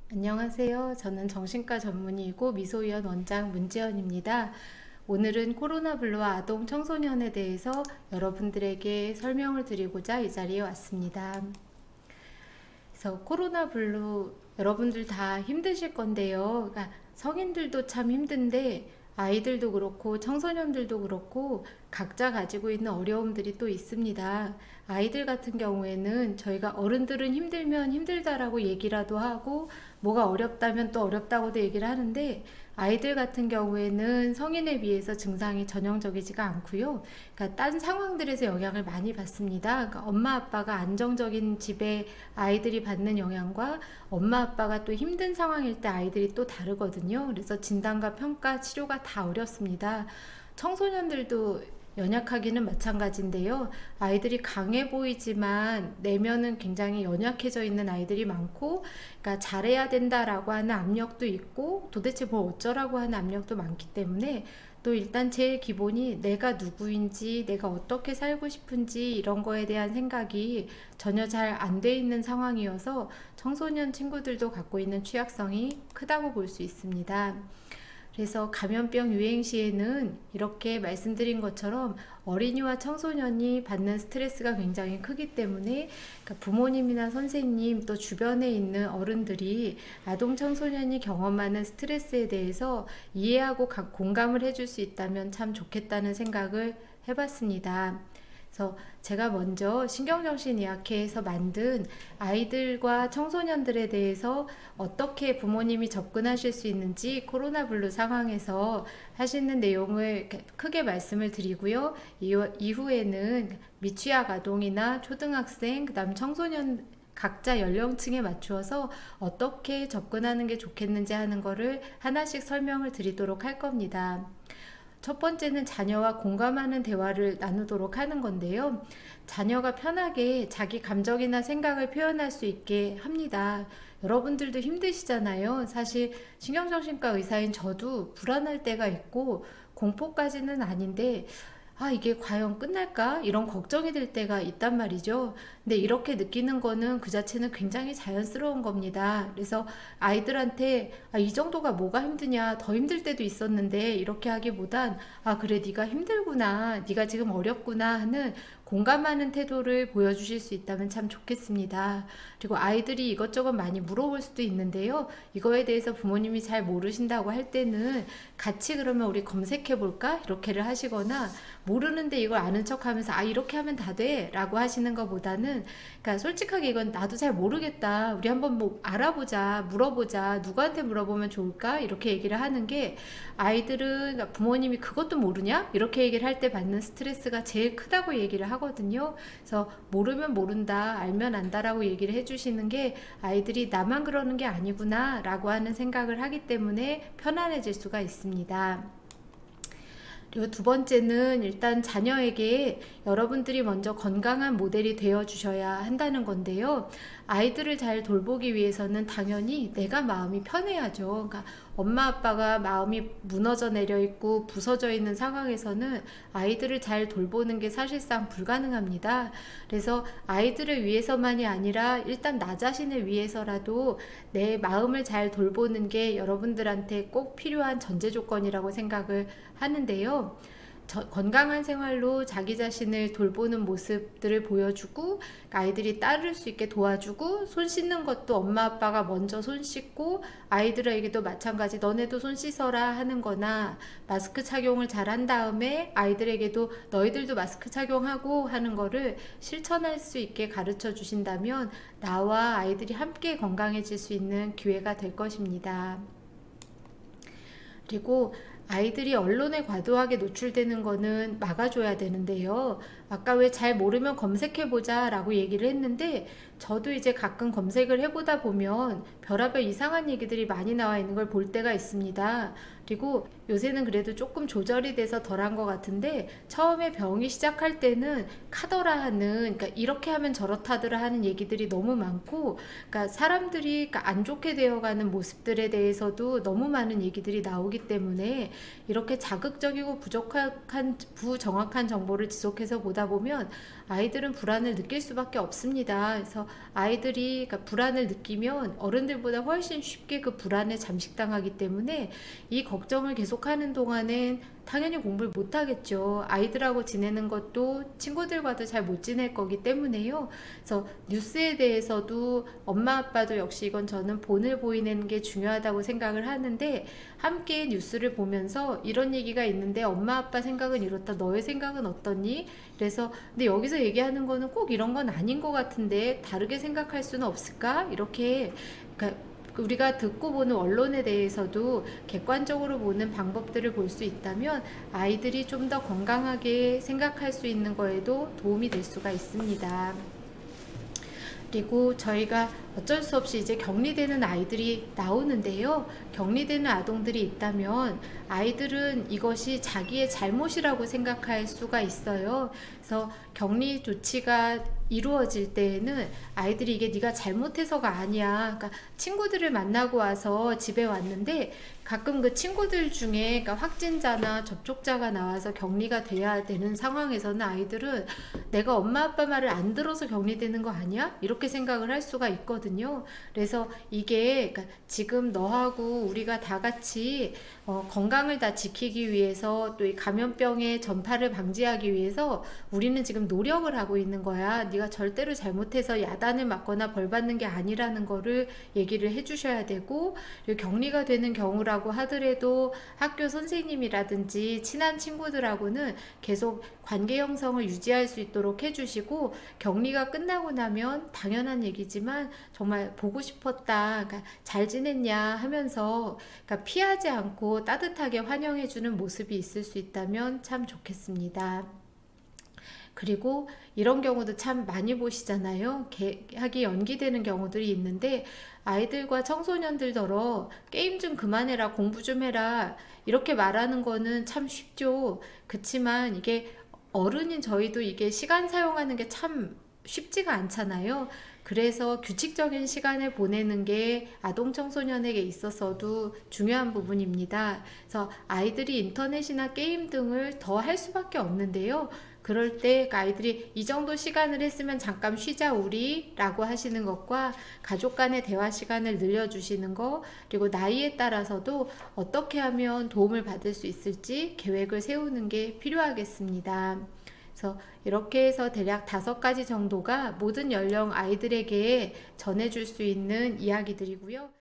안녕하세요. 저는 정신과 전문의이고 미소위원 원장 문지연입니다. 오늘은 코로나 블루와 아동 청소년에 대해서 여러분들에게 설명을 드리고자 이 자리에 왔습니다. 그래서 코로나 블루 여러분들 다 힘드실 건데요. 그러니까 성인들도 참 힘든데 아이들도 그렇고 청소년들도 그렇고 각자 가지고 있는 어려움들이 또 있습니다. 아이들 같은 경우에는 저희가 어른들은 힘들면 힘들다라고 얘기라도 하고 뭐가 어렵다면 또 어렵다고도 얘기를 하는데 아이들 같은 경우에는 성인에 비해서 증상이 전형적이지가 않고요. 그러니까 딴 상황들에서 영향을 많이 받습니다. 그러니까 엄마 아빠가 안정적인 집에 아이들이 받는 영향과 엄마 아빠가 또 힘든 상황일 때 아이들이 또 다르거든요. 그래서 진단과 평가, 치료가 다 어렵습니다. 청소년들도 연약하기는 마찬가지인데요. 아이들이 강해 보이지만 내면은 굉장히 연약해져 있는 아이들이 많고, 그러니까 잘해야 된다라고 하는 압력도 있고, 도대체 뭘 어쩌라고 하는 압력도 많기 때문에 또 일단 제일 기본이 내가 누구인지, 내가 어떻게 살고 싶은지 이런 거에 대한 생각이 전혀 잘 안 돼 있는 상황이어서 청소년 친구들도 갖고 있는 취약성이 크다고 볼 수 있습니다. 그래서 감염병 유행 시에는 이렇게 말씀드린 것처럼 어린이와 청소년이 받는 스트레스가 굉장히 크기 때문에 그러니까 부모님이나 선생님 또 주변에 있는 어른들이 아동 청소년이 경험하는 스트레스에 대해서 이해하고 공감을 해줄 수 있다면 참 좋겠다는 생각을 해봤습니다. 그래서 제가 먼저 신경정신의학회에서 만든 아이들과 청소년들에 대해서 어떻게 부모님이 접근하실 수 있는지 코로나 블루 상황에서 하시는 내용을 크게 말씀을 드리고요. 이후에는 미취학 아동이나 초등학생, 그다음 청소년 각자 연령층에 맞추어서 어떻게 접근하는 게 좋겠는지 하는 거를 하나씩 설명을 드리도록 할 겁니다. 첫 번째는 자녀와 공감하는 대화를 나누도록 하는 건데요. 자녀가 편하게 자기 감정이나 생각을 표현할 수 있게 합니다. 여러분들도 힘드시잖아요. 사실 신경정신과 의사인 저도 불안할 때가 있고 공포까지는 아닌데 이게 과연 끝날까? 이런 걱정이 될 때가 있단 말이죠. 근데 이렇게 느끼는 거는 그 자체는 굉장히 자연스러운 겁니다. 그래서 아이들한테 이 정도가 뭐가 힘드냐, 더 힘들 때도 있었는데 이렇게 하기보단 그래 네가 힘들구나, 네가 지금 어렵구나 하는 공감하는 태도를 보여주실 수 있다면 참 좋겠습니다. 그리고 아이들이 이것저것 많이 물어볼 수도 있는데요. 이거에 대해서 부모님이 잘 모르신다고 할 때는 같이 그러면 우리 검색해 볼까? 이렇게를 하시거나 모르는데 이걸 아는 척 하면서 이렇게 하면 다 돼 라고 하시는 것보다는 그러니까 솔직하게 이건 나도 잘 모르겠다, 우리 한번 뭐 알아보자, 물어보자, 누구한테 물어보면 좋을까 이렇게 얘기를 하는 게 아이들은 그러니까 부모님이 그것도 모르냐 이렇게 얘기를 할 때 받는 스트레스가 제일 크다고 얘기를 하거든요. 그래서 모르면 모른다, 알면 안다라고 얘기를 해주시는 게 아이들이 나만 그러는 게 아니구나 라고 하는 생각을 하기 때문에 편안해질 수가 있습니다. 그리고 두 번째는 일단 자녀에게 여러분들이 먼저 건강한 모델이 되어 주셔야 한다는 건데요. 아이들을 잘 돌보기 위해서는 당연히 내가 마음이 편해야죠. 그러니까 엄마 아빠가 마음이 무너져 내려 있고 부서져 있는 상황에서는 아이들을 잘 돌보는 게 사실상 불가능합니다. 그래서 아이들을 위해서만이 아니라 일단 나 자신을 위해서라도 내 마음을 잘 돌보는 게 여러분들한테 꼭 필요한 전제 조건이라고 생각을 하는데요. 건강한 생활로 자기 자신을 돌보는 모습들을 보여주고 아이들이 따를 수 있게 도와주고, 손 씻는 것도 엄마 아빠가 먼저 손 씻고 아이들에게도 마찬가지 너네도 손 씻어라 하는 거나, 마스크 착용을 잘 한 다음에 아이들에게도 너희들도 마스크 착용하고 하는 거를 실천할 수 있게 가르쳐 주신다면 나와 아이들이 함께 건강해질 수 있는 기회가 될 것입니다. 그리고 아이들이 언론에 과도하게 노출되는 거는 막아줘야 되는데요. 아까 왜 잘 모르면 검색해보자 라고 얘기를 했는데, 저도 이제 가끔 검색을 해보다 보면 별의별 이상한 얘기들이 많이 나와 있는 걸 볼 때가 있습니다. 그리고 요새는 그래도 조금 조절이 돼서 덜한 것 같은데 처음에 병이 시작할 때는 카더라 하는, 그러니까 이렇게 하면 저렇다더라 하는 얘기들이 너무 많고, 그러니까 사람들이 그러니까 안 좋게 되어가는 모습들에 대해서도 너무 많은 얘기들이 나오기 때문에 이렇게 자극적이고 부정확한 정보를 지속해서 보다 보면 아이들은 불안을 느낄 수밖에 없습니다. 그래서 아이들이 그러니까 불안을 느끼면 어른들보다 훨씬 쉽게 그 불안에 잠식당하기 때문에 이 걱정을 계속하는 동안엔 당연히 공부를 못하겠죠. 아이들하고 지내는 것도 친구들과도 잘 못 지낼 거기 때문에요. 그래서 뉴스에 대해서도 엄마 아빠도 역시 이건 저는 본을 보이는 게 중요하다고 생각을 하는데, 함께 뉴스를 보면서 이런 얘기가 있는데 엄마 아빠 생각은 이렇다, 너의 생각은 어떠니? 그래서 근데 여기서 얘기하는 거는 꼭 이런 건 아닌 것 같은데 다르게 생각할 수는 없을까? 이렇게, 그러니까 우리가 듣고 보는 언론에 대해서도 객관적으로 보는 방법들을 볼 수 있다면 아이들이 좀 더 건강하게 생각할 수 있는 거에도 도움이 될 수가 있습니다. 그리고 저희가 어쩔 수 없이 이제 격리되는 아이들이 나오는데요. 격리되는 아동들이 있다면 아이들은 이것이 자기의 잘못이라고 생각할 수가 있어요. 그래서 격리 조치가 이루어질 때에는 아이들이 이게 네가 잘못해서가 아니야. 그러니까 친구들을 만나고 와서 집에 왔는데 가끔 그 친구들 중에 그러니까 확진자나 접촉자가 나와서 격리가 돼야 되는 상황에서는 아이들은 내가 엄마 아빠 말을 안 들어서 격리되는 거 아니야? 이렇게 생각을 할 수가 있거든요. 그래서 이게 그러니까 지금 너하고 우리가 다 같이 건강을 다 지키기 위해서 또 이 감염병의 전파를 방지하기 위해서 우리는 지금 노력을 하고 있는 거야. 네가 절대로 잘못해서 야단을 맞거나 벌 받는 게 아니라는 거를 얘기를 해주셔야 되고, 그리고 격리가 되는 경우라고 하더라도 학교 선생님이라든지 친한 친구들하고는 계속 관계 형성을 유지할 수 있도록 해주시고, 격리가 끝나고 나면 당연한 얘기지만 정말 보고 싶었다, 그러니까 잘 지냈냐 하면서 그러니까 피하지 않고 따뜻하게 환영해주는 모습이 있을 수 있다면 참 좋겠습니다. 그리고 이런 경우도 참 많이 보시잖아요. 개학이 연기되는 경우들이 있는데 아이들과 청소년들더러 게임 좀 그만해라, 공부 좀 해라 이렇게 말하는 거는 참 쉽죠. 그치만 이게 어른인 저희도 이게 시간 사용하는 게 참 쉽지가 않잖아요. 그래서 규칙적인 시간을 보내는 게 아동 청소년에게 있어서도 중요한 부분입니다. 그래서 아이들이 인터넷이나 게임 등을 더 할 수밖에 없는데요. 그럴 때 아이들이 이 정도 시간을 했으면 잠깐 쉬자 우리 라고 하시는 것과 가족 간의 대화 시간을 늘려주시는 것, 그리고 나이에 따라서도 어떻게 하면 도움을 받을 수 있을지 계획을 세우는 게 필요하겠습니다. 그래서 이렇게 해서 대략 5가지 정도가 모든 연령 아이들에게 전해줄 수 있는 이야기들이고요.